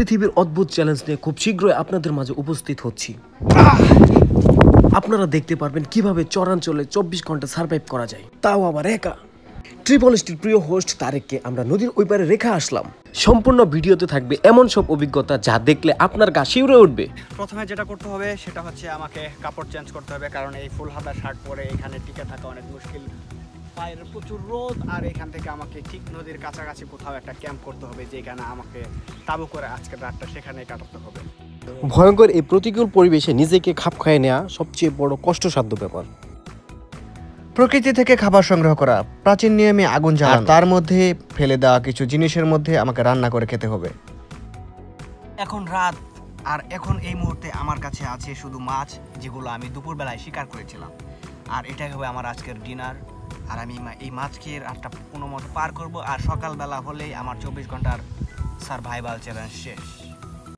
পৃথিবীর অদ্ভুত চ্যালেঞ্জ নিয়ে খুব শীঘ্রই আপনাদের মাঝে উপস্থিত হচ্ছি। আপনারা দেখতে পারবেন কিভাবে চরাঞ্চলে 24 ঘন্টা সার্ভাইভ করা যায়, তাও আবার একা। ট্রিপল স্টির প্রিয় হোস্ট তারেককে আমরা নদীর ওই পারে রেখে আসলাম। সম্পূর্ণ ভিডিওতে থাকবে এমন সব অভিজ্ঞতা যা দেখলে আপনার গা শিউরে উঠবে। প্রথমে যেটা করতে হবে সেটা হচ্ছে আমাকে কাপড় চেঞ্জ করতে হবে, কারণ এই ফুল হাতা শার্ট পরে এখানে টিকে থাকা অনেক মুশকিল। পায়ের প্রচুর রোদ, আর এখান থেকে আমাকে ঠিক নদীর কাছাকাছি কোথাও একটা ক্যাম্প করতে হবে, যেখানে আমাকে তাঁবু করে আজকের রাতটা সেখানে কাটাতে হবে। ভয়ঙ্কর এই প্রতিকূল পরিবেশে নিজেকে খাপ খাইয়ে নেওয়া সবচেয়ে বড় কষ্টসাধ্য ব্যাপার। প্রকৃতি থেকে খাবার সংগ্রহ করা, প্রাচীন নিয়মে আগুন জ্বালানো, তার মধ্যে ফেলে দেওয়া কিছু জিনিসের মধ্যে আমাকে রান্না করে খেতে হবে। এখন রাত, আর এখন এই মুহূর্তে আমার কাছে আছে শুধু মাছ, যেগুলো আমি দুপুরবেলায় শিকার করেছিলাম, আর এটাই হবে আমার আজকের ডিনার। আর আমি এই মাছ খেয়ে রাতটা কোনো মতো পার করবো, আর সকালবেলা হলেই আমার 24 ঘন্টার সারভাইভাল চ্যালেঞ্জ শেষ।